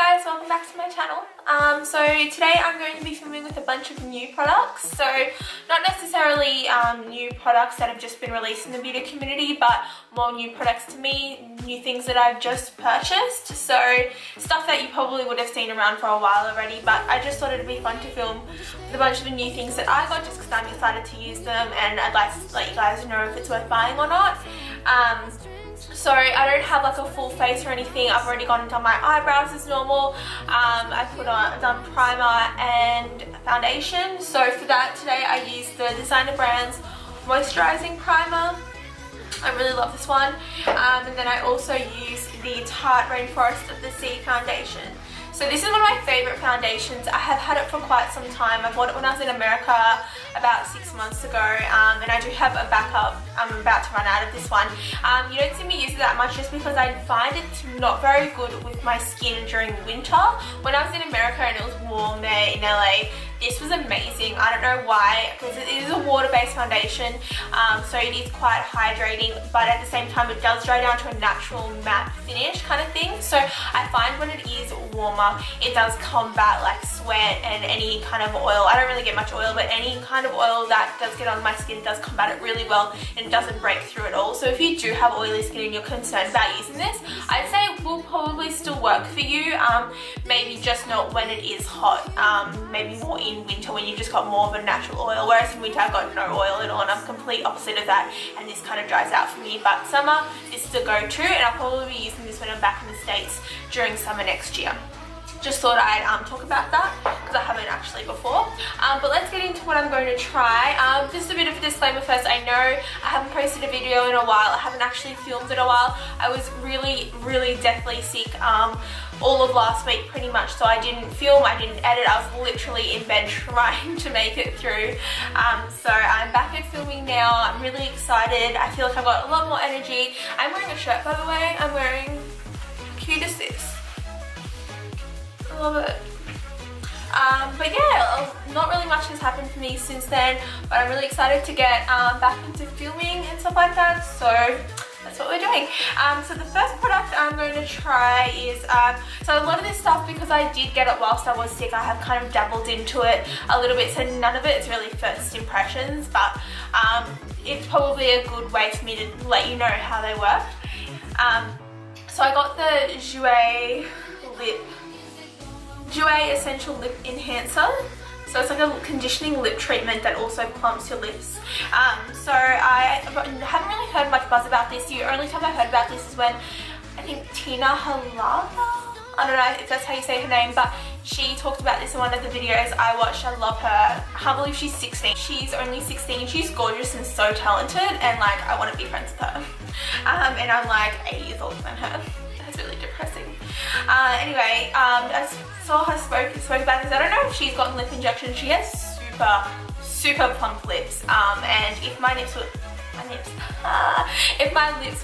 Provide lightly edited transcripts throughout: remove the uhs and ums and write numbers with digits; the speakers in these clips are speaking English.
guys, welcome back to my channel. So today I'm going to be filming with a bunch of new products. So not necessarily new products that have just been released in the beauty community, but more new products to me, new things that I've just purchased. So stuff that you probably would have seen around for a while already, but I just thought it'd be fun to film with a bunch of the new things that I got just because I'm excited to use them and I'd like to let you guys know if it's worth buying or not. So I don't have like a full face or anything. I've already gone and done my eyebrows as normal. I've done primer and foundation. So for that today I used the Designer Brands moisturizing primer. I really love this one. And then I also used the Tarte Rainforest of the Sea foundation. So this is one of my favorite foundations. I have had it for quite some time. I bought it when I was in America about 6 months ago, and I do have a backup. I'm about to run out of this one. You don't see me use it that much just because I find it not very good with my skin during winter. When I was in America and it was warm there in LA, this was amazing. I don't know why, because it is a water-based foundation, so it is quite hydrating, but at the same time it does dry down to a natural matte finish kind of thing. So I find when it is warmer, it does combat like sweat and any kind of oil. I don't really get much oil, but any kind of oil that does get on my skin does combat it really well and it doesn't break through at all. So if you do have oily skin and you're concerned about using this, I'd say it will probably still work for you. Maybe just not when it is hot, maybe more in winter when you've just got more of a natural oil, whereas in winter I've got no oil at all and I'm complete opposite of that, and this kind of dries out for me. But summer, this is a go-to, and I'll probably be using this when I'm back in the States during summer next year. Just thought I'd talk about that because I haven't actually before. But let's get into what I'm going to try. Just a bit of a disclaimer first. I know I haven't posted a video in a while. I haven't actually filmed in a while. I was really deathly sick all of last week pretty much, so I didn't film, I didn't edit. I was literally in bed trying to make it through. So I'm back at filming now. I'm really excited. I feel like I've got a lot more energy. I'm wearing a shirt, by the way. I'm wearing, how cute is this? I love it. But yeah, not really much has happened for me since then, but I'm really excited to get back into filming and stuff like that, so that's what we're doing. So the first product I'm going to try is, so a lot of this stuff, because I did get it whilst I was sick, I have kind of dabbled into it a little bit, so none of it is really first impressions, but it's probably a good way for me to let you know how they work. So I got the Jouer Essential Lip Enhancer. So it's like a conditioning lip treatment that also plumps your lips. So I haven't really heard much buzz about this. The only time I heard about this is when I think Tina Halava, I don't know if that's how you say her name, but she talked about this in one of the videos I watched. I love her. I can't believe she's 16. She's only 16. She's gorgeous and so talented, and like I want to be friends with her. And I'm like 8 years older than her. That's really depressing. Anyway, I saw her spoke about this. I don't know if she's gotten lip injections. She has super plump lips. And if my lips were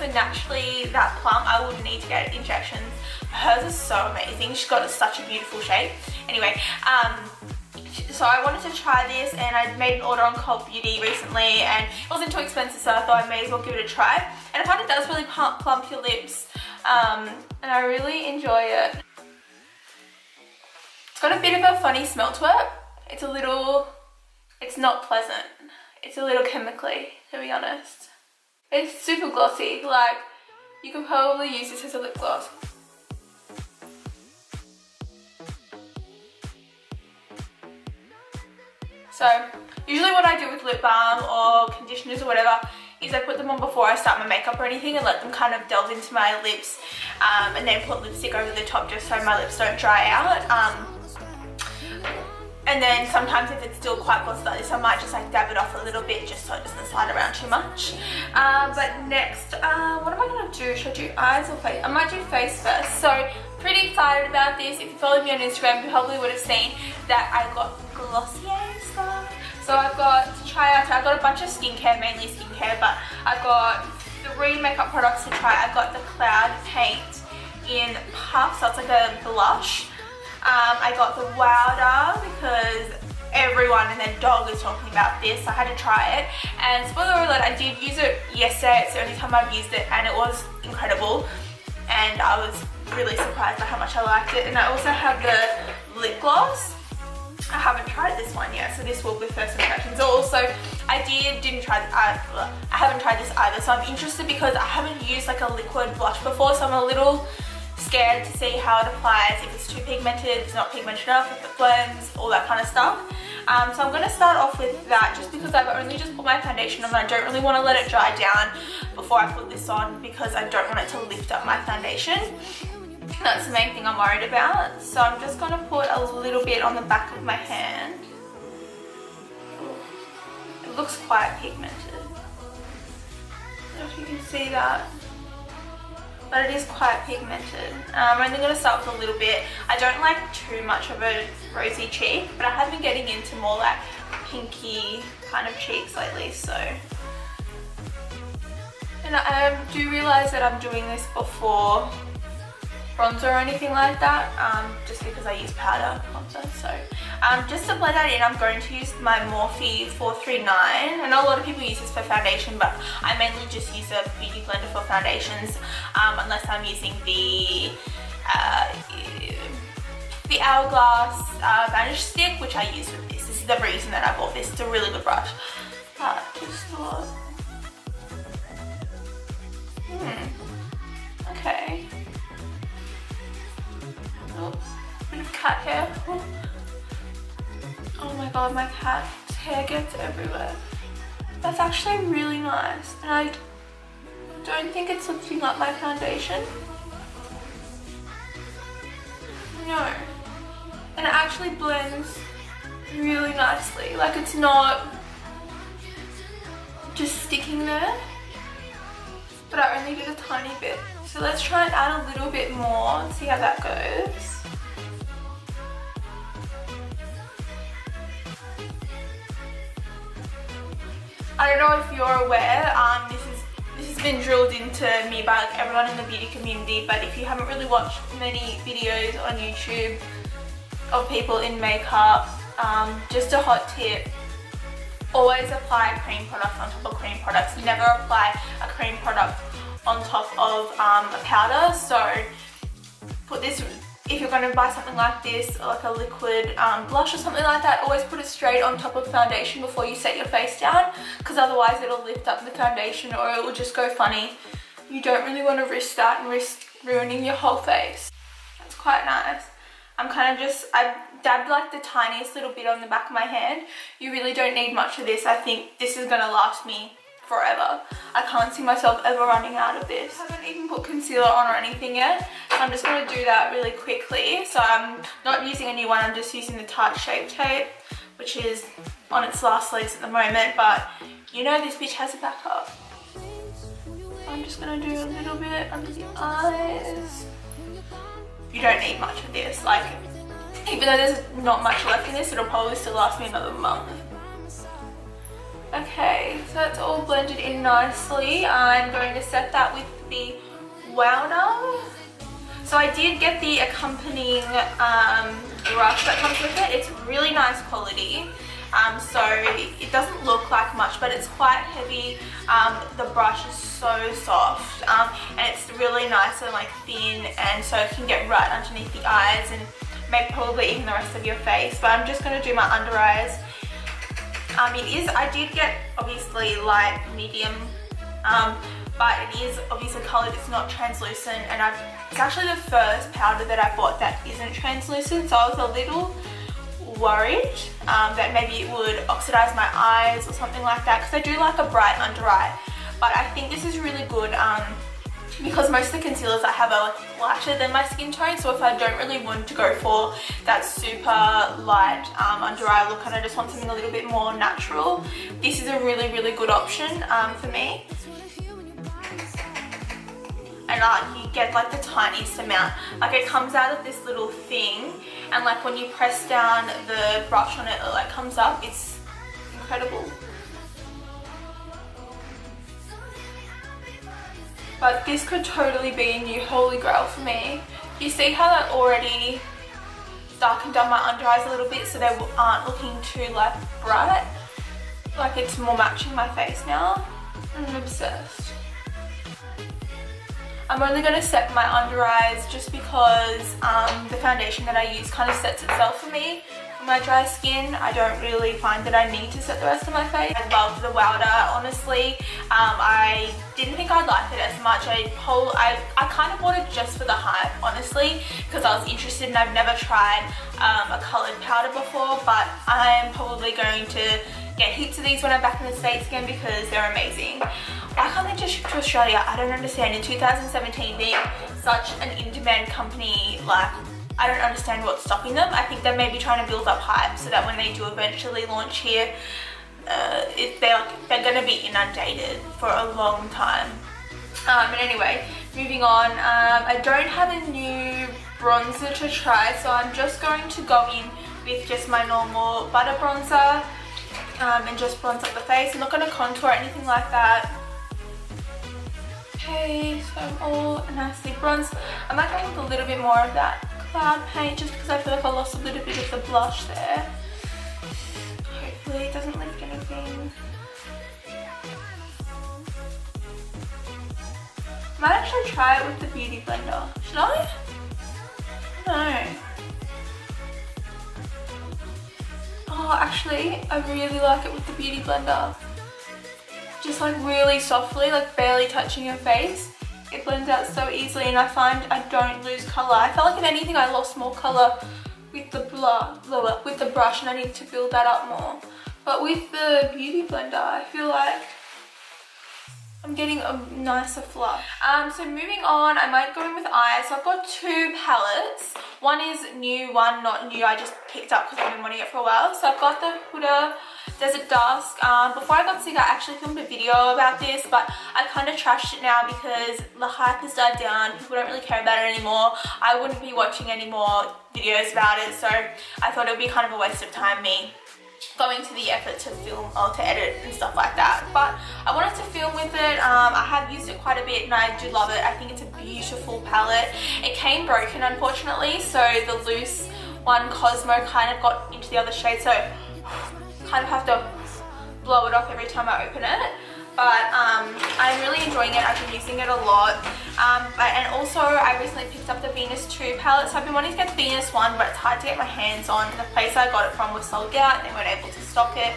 naturally that plump, I wouldn't need to get injections. Hers is so amazing. She's got such a beautiful shape. Anyway, so I wanted to try this, and I made an order on Cult Beauty recently, and it wasn't too expensive, so I thought I may as well give it a try. And I find it does really plump your lips, and I really enjoy it. It's got a bit of a funny smell to it. It's not pleasant. It's a little chemically, to be honest. It's super glossy. Like, you could probably use this as a lip gloss. So usually what I do with lip balm or conditioners or whatever is I put them on before I start my makeup or anything and let them kind of delve into my lips, and then put lipstick over the top just so my lips don't dry out. And then sometimes if it's still quite glossy like this, I might just like dab it off a little bit just so it doesn't slide around too much. But next, what am I going to do? Should I do eyes or face? I might do face first. So pretty excited about this. If you follow me on Instagram, you probably would have seen that I got Glossier stuff. So I've got to try out, I've got a bunch of skincare, mainly skincare, but I've got 3 makeup products to try. I've got the Cloud Paint in Puff, so it's like a blush. I got the Wowder because everyone and their dog is talking about this, so I had to try it. And spoiler alert, I did use it yesterday. It's the only time I've used it, and it was incredible. And I was really surprised by how much I liked it. And I also have the lip gloss. I haven't tried this one yet, so this will be first impressions. Also, I haven't tried this either, so I'm interested because I haven't used like a liquid blush before, so I'm a little scared to see how it applies, if it's too pigmented, if it's not pigmented enough, if it blends, all that kind of stuff. So I'm going to start off with that just because I've only just put my foundation on and I don't really want to let it dry down before I put this on because I don't want it to lift up my foundation. That's the main thing I'm worried about. So I'm just going to put a little bit on the back of my hand. It looks quite pigmented. I don't know if you can see that. But it is quite pigmented. I'm only going to start with a little bit. I don't like too much of a rosy cheek, but I have been getting into more like pinky kind of cheeks lately, so. And I do realise that I'm doing this before bronzer or anything like that, just because I use powder bronzer. So just to blend that in, I'm going to use my Morphe 439. I know a lot of people use this for foundation, but I mainly just use a beauty blender for foundations, unless I'm using the Hourglass Vanish Stick, which I use with this. This is the reason that I bought this. It's a really good brush. But just thought, okay. Oh, bit of cat hair. Oh my god, my cat's hair gets everywhere. That's actually really nice, and I don't think it's lifting up my foundation. No. And it actually blends really nicely. Like, it's not just sticking there, but I only did a tiny bit. So let's try and add a little bit more and see how that goes. I don't know if you're aware, this has been drilled into me by like everyone in the beauty community, but if you haven't really watched many videos on YouTube of people in makeup, just a hot tip, always apply cream products on top of cream products. Never apply a cream product on top of a powder. So put this, if you're going to buy something like this, like a liquid blush or something like that, always put it straight on top of foundation before you set your face down, because otherwise it'll lift up the foundation or it will just go funny. You don't really want to risk that and risk ruining your whole face. That's quite nice. I dabbed like the tiniest little bit on the back of my hand. You really don't need much of this. I think this is going to last me forever. I can't see myself ever running out of this. I haven't even put concealer on or anything yet. So I'm just going to do that really quickly. So I'm not using a new one, I'm just using the Tarte Shape Tape, which is on its last legs at the moment, but you know this bitch has a backup. I'm just going to do a little bit under the eyes. You don't need much of this. Like, even though there's not much left in this, it'll probably still last me another month. Okay, so that's all blended in nicely. I'm going to set that with the Wowder. So I did get the accompanying brush that comes with it. It's really nice quality. So it doesn't look like much, but it's quite heavy. The brush is so soft, and it's really nice and like thin, and so it can get right underneath the eyes and maybe probably even the rest of your face. But I'm just going to do my under eyes. I did get obviously light, medium, but it is obviously coloured, it's not translucent, and it's actually the first powder that I bought that isn't translucent, so I was a little worried that maybe it would oxidize my eyes or something like that, because I do like a bright under eye. But I think this is really good because most of the concealers I have are like lighter than my skin tone, so if I don't really want to go for that super light under eye look and I just want something a little bit more natural, this is a really, really good option for me. And you get like the tiniest amount. Like, it comes out of this little thing, and like when you press down the brush on it, it like comes up. It's incredible. But this could totally be a new holy grail for me. You see how that already darkened up my under eyes a little bit, so they aren't looking too like bright. Like, it's more matching my face now. I'm obsessed. I'm only going to set my under eyes just because the foundation that I use kind of sets itself for me. For my dry skin, I don't really find that I need to set the rest of my face. I love the Wowder, honestly. I didn't think I'd like it as much. I kind of bought it just for the hype, honestly, because I was interested and I've never tried a coloured powder before, but I'm probably going to get heaps of these when I'm back in the States again because they're amazing. Why can't they just ship to Australia? I don't understand. In 2017 being such an in-demand company, like, I don't understand what's stopping them. I think they're maybe trying to build up hype so that when they do eventually launch here, they're going to be inundated for a long time. But anyway, moving on. I don't have a new bronzer to try, so I'm just going to go in with just my normal butter bronzer and just bronze up the face. I'm not going to contour or anything like that. Okay, so I'm all nicely bronzed. I might go with a little bit more of that cloud paint just because I feel like I lost a little bit of the blush there. Hopefully it doesn't lift anything. Might actually try it with the beauty blender. Should I? No. Oh, actually, I really like it with the beauty blender. Just like really softly, like barely touching your face. It blends out so easily and I find I don't lose colour. I felt like if anything I lost more colour with the brush and I need to build that up more. But with the beauty blender, I feel like I'm getting a nicer flush. So moving on, I might go in with eyes. So I've got two palettes. One is new, one not new. I just picked up because I've been wanting it for a while. So I've got the Huda Desert Dusk. Before I got sick, I actually filmed a video about this, but I kind of trashed it now because the hype has died down. People don't really care about it anymore. I wouldn't be watching any more videos about it, so I thought it would be kind of a waste of time me going to the effort to film or to edit and stuff like that. But I wanted to film with it. I have used it quite a bit and I do love it. I think it's a beautiful palette. It came broken, unfortunately, so the loose one Cosmo kind of got into the other shade, so kind of have to blow it off every time I open it. But I'm really enjoying it. I've been using it a lot. And also I recently picked up the Venus 2 palette. So I've been wanting to get the Venus 1, but it's hard to get my hands on. The place I got it from was sold out and they weren't able to stock it.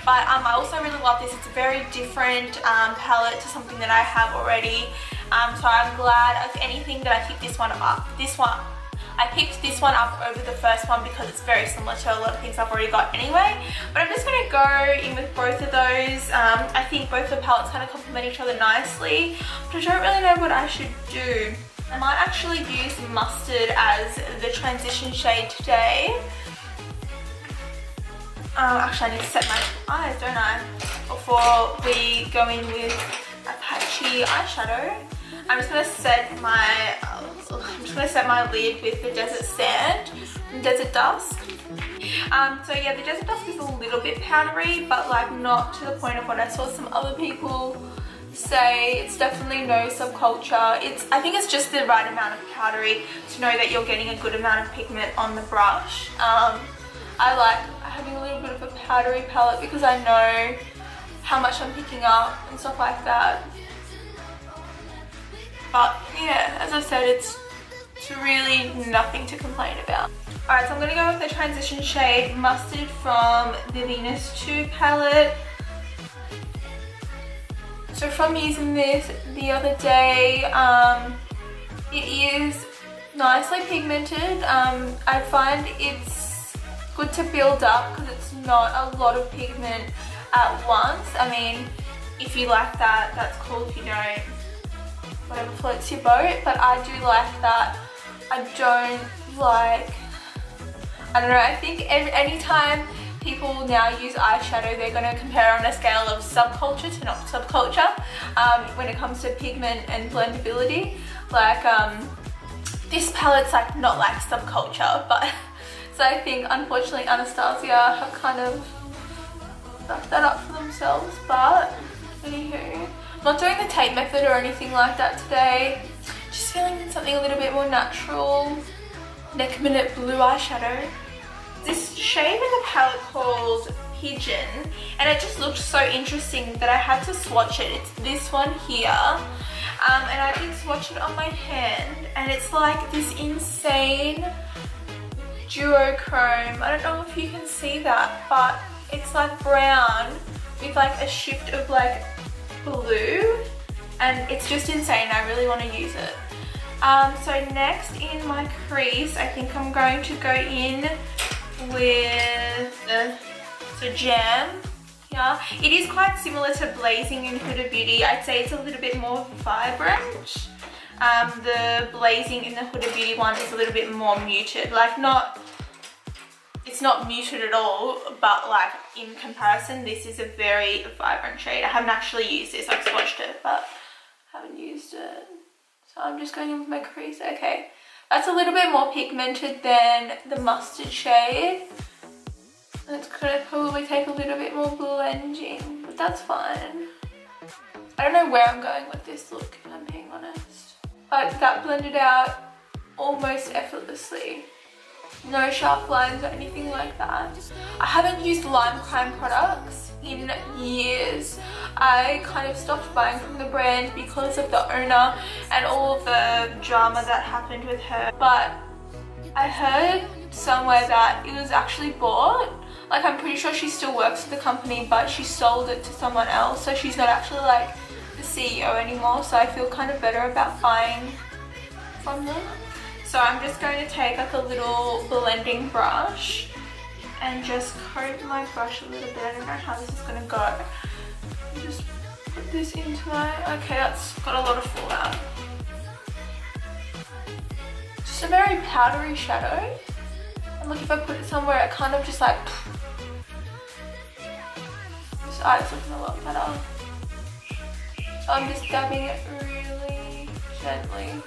But I also really love this. It's a very different palette to something that I have already. So I'm glad, if anything, that I picked this one up. I picked this one up over the first one because it's very similar to a lot of things I've already got anyway. But I'm just going to go in with both of those. I think both the palettes kind of complement each other nicely, but I don't really know what I should do. I might actually use Mustard as the transition shade today. Actually, I need to set my eyes, don't I? Before we go in with a patchy eyeshadow. I'm just gonna set my lid with the Desert Sand and Desert Dusk. So yeah, the Desert Dusk is a little bit powdery, but like not to the point of what I saw some other people say. It's definitely no subculture. I think it's just the right amount of powdery to know that you're getting a good amount of pigment on the brush. I like having a little bit of a powdery palette because I know how much I'm picking up and stuff like that. But yeah, as I said, it's really nothing to complain about. Alright, so I'm going to go with the transition shade Mustard from the Venus 2 palette. So from using this the other day, it is nicely pigmented. I find it's good to build up because it's not a lot of pigment at once. I mean, if you like that, that's cool. If you don't, whatever floats your boat. But I do like that. I don't like, I don't know, I think anytime people now use eyeshadow, they're going to compare on a scale of subculture to not subculture when it comes to pigment and blendability. Like this palette's like not like subculture, but so I think unfortunately Anastasia have kind of stuffed that up for themselves. But anywho, I'm not doing the tape method or anything like that today. Just feeling something a little bit more natural. Neck Minute Blue eyeshadow. This shade in the palette called Pigeon, and it just looked so interesting that I had to swatch it. It's this one here. And I did swatch it on my hand, and it's like this insane duochrome. I don't know if you can see that, but it's like brown with like a shift of like blue, and it's just insane. I really want to use it. So next in my crease, I think I'm going to go in with the Jam. Yeah, it is quite similar to Blazing in Huda Beauty. I'd say it's a little bit more vibrant. The Blazing in the Huda Beauty one is a little bit more muted. Like it's not muted at all, but like in comparison, this is a very vibrant shade. I haven't actually used this. I've swatched it, but haven't used it. So I'm just going in with my crease. Okay, that's a little bit more pigmented than the mustard shade. It's gonna probably take a little bit more blending, but that's fine. I don't know where I'm going with this look, if I'm being honest. But that blended out almost effortlessly. No sharp lines or anything like that. I haven't used Lime Crime products in years. I kind of stopped buying from the brand because of the owner and all of the drama that happened with her. But I heard somewhere that it was actually bought. Like, I'm pretty sure she still works for the company, but she sold it to someone else, so she's not actually like the CEO anymore. So I feel kind of better about buying from them. So I'm just going to take like a little blending brush and just coat my brush a little bit. I don't know how this is going to go. Just put this into my... Okay, that's got a lot of fallout. Just a very powdery shadow. And look, if I put it somewhere, it kind of just like... This eye's looking a lot better. So I'm just dabbing it really gently.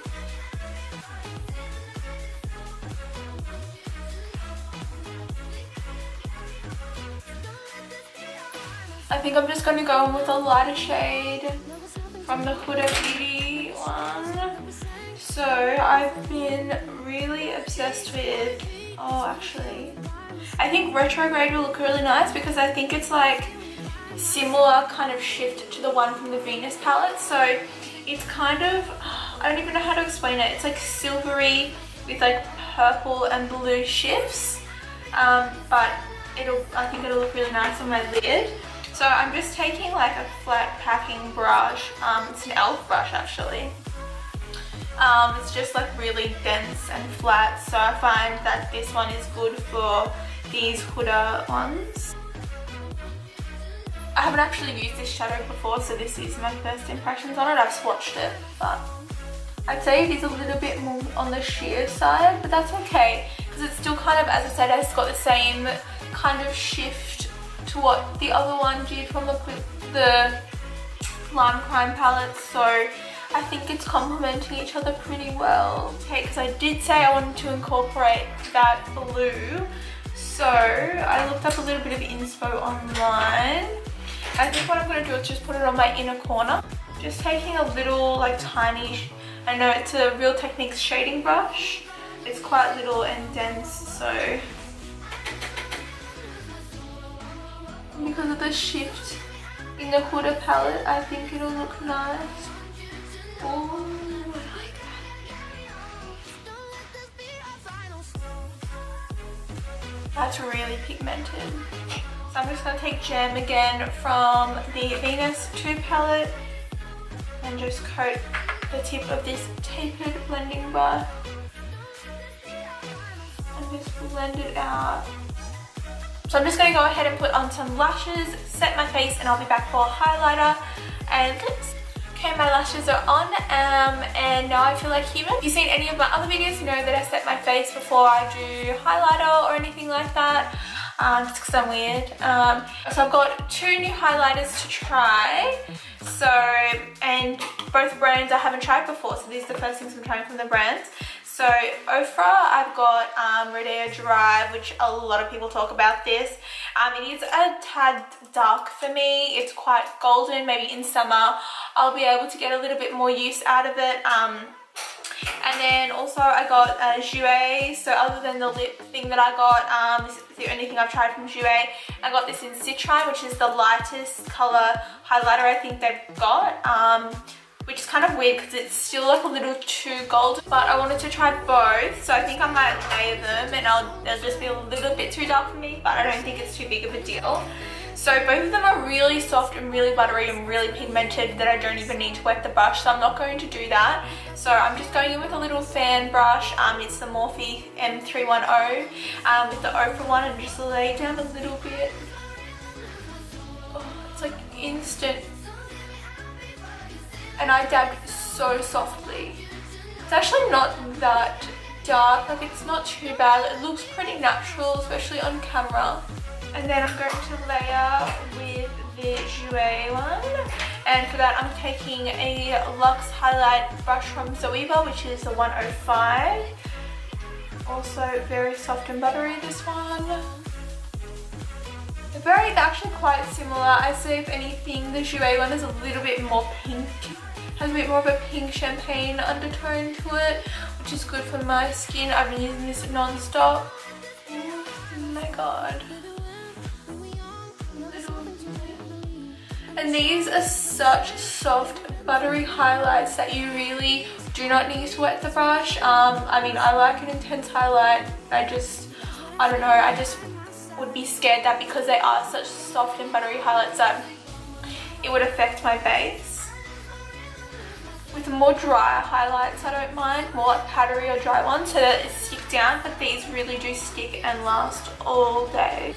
I think I'm just going to go in with a lighter shade from the Huda Beauty one. So I've been really obsessed with, I think Retrograde will look really nice because I think it's like similar kind of shift to the one from the Venus palette. So it's kind of, I don't even know how to explain it. It's like silvery with like purple and blue shifts. But I think it'll look really nice on my lid. So I'm just taking like a flat packing brush. It's an e.l.f. brush actually. It's just like really dense and flat. So I find that this one is good for these Huda ones. I haven't actually used this shadow before, so this is my first impressions on it. I've swatched it, but I'd say it is a little bit more on the sheer side, but that's okay. Because it's still kind of, as I said, it's got the same kind of shift to what the other one did from the Lime Crime palette, so I think it's complementing each other pretty well. Okay, because I did say I wanted to incorporate that blue, so I looked up a little bit of inspo online. I think what I'm going to do is just put it on my inner corner. Just taking a little like tiny, I know it's a Real Techniques shading brush. It's quite little and dense, so because of the shift in the Huda palette, I think it'll look nice. Oh, I like that. That's really pigmented. So I'm just going to take Jam again from the Venus 2 palette and just coat the tip of this tapered blending brush and just blend it out. So I'm just going to go ahead and put on some lashes, set my face, and I'll be back for highlighter and lips. Okay, my lashes are on and now I feel like human. If you've seen any of my other videos, you know that I set my face before I do highlighter or anything like that, just because I'm weird. So I've got 2 new highlighters to try. So, and both brands I haven't tried before, so these are the first things I'm trying from the brands. So Ofra, I've got Rodeo Drive, which a lot of people talk about this. It is a tad dark for me. It's quite golden. Maybe in summer I'll be able to get a little bit more use out of it. And then also I got Jouer. So other than the lip thing that I got, this is the only thing I've tried from Jouer. I got this in Citrine, which is the lightest colour highlighter I think they've got. which is kind of weird because it's still like a little too golden, but I wanted to try both, so I think I might layer them and they'll just be a little bit too dark for me, but I don't think it's too big of a deal. So both of them are really soft and really buttery and really pigmented that I don't even need to wet the brush, so I'm not going to do that. So I'm just going in with a little fan brush. It's the Morphe M310 with the Ofra one, and just lay down a little bit. Oh, it's like instant. And I dabbed so softly. It's actually not that dark, like it's not too bad. It looks pretty natural, especially on camera. And then I'm going to layer with the Jouer one. And for that I'm taking a Luxe highlight brush from Jouer, which is the 105. Also very soft and buttery, this one. They're actually quite similar. I say if anything the Jouer one is a little bit more pink. Has a bit more of a pink champagne undertone to it, which is good for my skin. I've been using this non-stop. Oh my god. And these are such soft, buttery highlights that you really do not need to wet the brush. I mean, I like an intense highlight. I don't know, I just would be scared that because they are such soft and buttery highlights that it would affect my base. With more dry highlights I don't mind, more like powdery or dry ones so that it stick down, but these really do stick and last all day.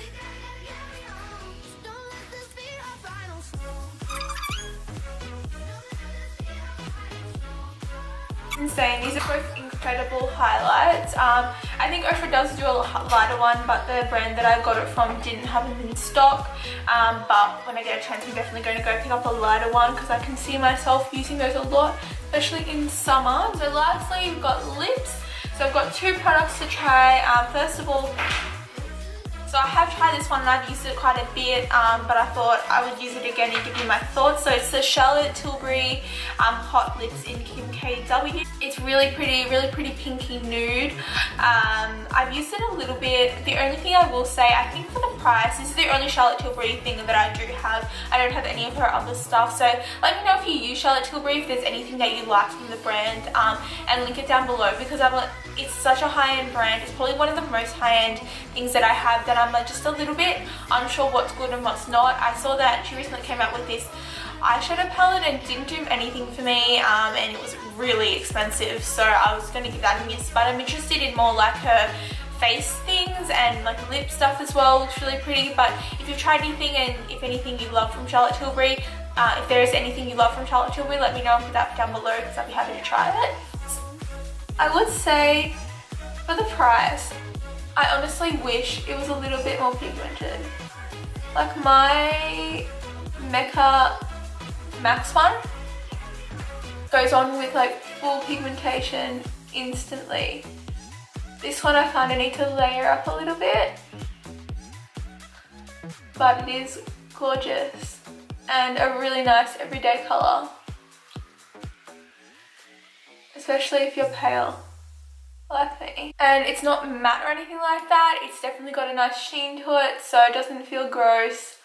Insane, these are both incredible highlights. I think Ofra does do a lighter one, but the brand that I got it from didn't have them in stock. But when I get a chance, I'm definitely going to go pick up a lighter one because I can see myself using those a lot, especially in summer. So lastly, we've got lips. So I've got two products to try. First of all, so I have tried this one and I've used it quite a bit, but I thought I would use it again and give you my thoughts. So it's the Charlotte Tilbury Hot Lips in Kim KW. It's really pretty pinky nude. I've used it a little bit. The only thing I will say, I think for the price, this is the only Charlotte Tilbury thing that I do have. I don't have any of her other stuff, so let me know if you use Charlotte Tilbury, if there's anything that you like from the brand, and link it down below, because it's such a high-end brand. It's probably one of the most high-end things that I have that I'm just a little bit unsure what's good and what's not. I saw that she recently came out with this eyeshadow palette and didn't do anything for me, and it was really expensive, so I was going to give that a miss, but I'm interested in more like her face things and like lip stuff as well. Looks really pretty. But if you've tried anything and if anything you love from Charlotte Tilbury, if there is anything you love from Charlotte Tilbury, let me know and put that down below because I'd be happy to try it. I would say for the price, I honestly wish it was a little bit more pigmented. Like my Mecca Max one goes on with like full pigmentation instantly. This one I kind of need to layer up a little bit, but it is gorgeous and a really nice everyday colour, especially if you're pale like me. And it's not matte or anything like that. It's definitely got a nice sheen to it, so it doesn't feel gross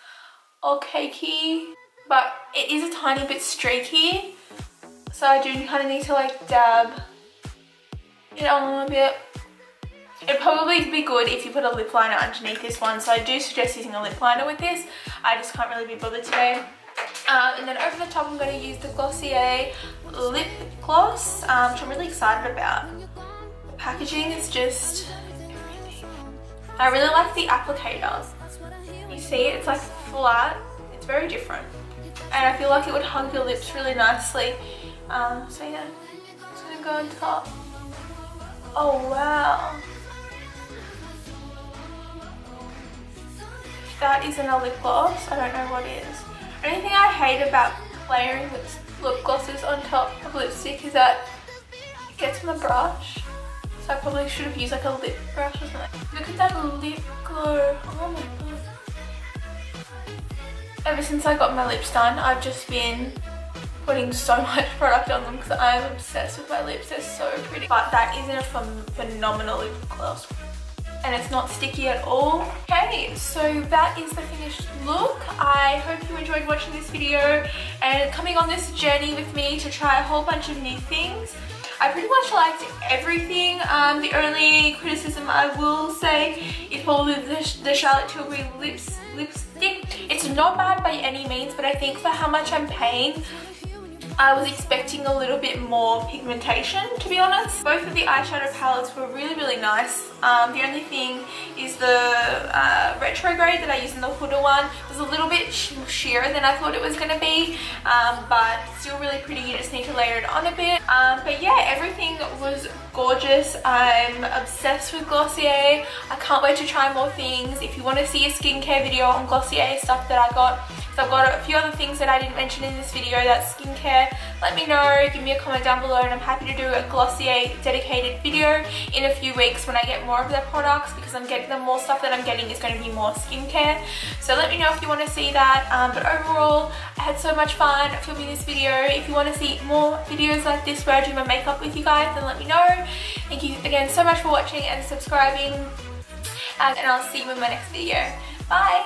or cakey, but it is a tiny bit streaky, so I do kind of need to like dab it on a bit. It'd probably be good if you put a lip liner underneath this one, so I do suggest using a lip liner with this. I just can't really be bothered today. And then over the top I'm going to use the Glossier Lipgloss, which I'm really excited about. The packaging is just everything. I really like the applicator. You see it's like flat, it's very different. And I feel like it would hug your lips really nicely. So yeah, it's going to go on top. Oh wow. If that isn't a lip gloss, I don't know what is. The only thing I hate about layering lip glosses on top of lipstick is that it gets on the brush. So I probably should have used like a lip brush or something. Look at that lip glow. Oh my god. Ever since I got my lips done, I've just been putting so much product on them because I'm obsessed with my lips. They're so pretty. But that isn't a phenomenal lip gloss. and it's not sticky at all. Okay, so that is the finished look. I hope you enjoyed watching this video and coming on this journey with me to try a whole bunch of new things. I pretty much liked everything. The only criticism I will say is probably the Charlotte Tilbury lipstick. It's not bad by any means, but I think for how much I'm paying, I was expecting a little bit more pigmentation, to be honest. Both of the eyeshadow palettes were really nice. The only thing is the retrograde that I used in the Huda one was a little bit sheerer than I thought it was going to be, but still really pretty. You just need to layer it on a bit. But yeah, everything was gorgeous. I'm obsessed with Glossier. I can't wait to try more things. If you want to see a skincare video on Glossier stuff that I got, so I've got a few other things that I didn't mention in this video that's skincare, let me know, give me a comment down below, and I'm happy to do a Glossier dedicated video in a few weeks when I get more of their products, because I'm getting the more stuff that I'm getting is going to be more skincare. So let me know if you want to see that. But overall, I had so much fun filming this video. If you want to see more videos like this where I do my makeup with you guys, then let me know. Thank you again so much for watching and subscribing, and I'll see you in my next video. Bye!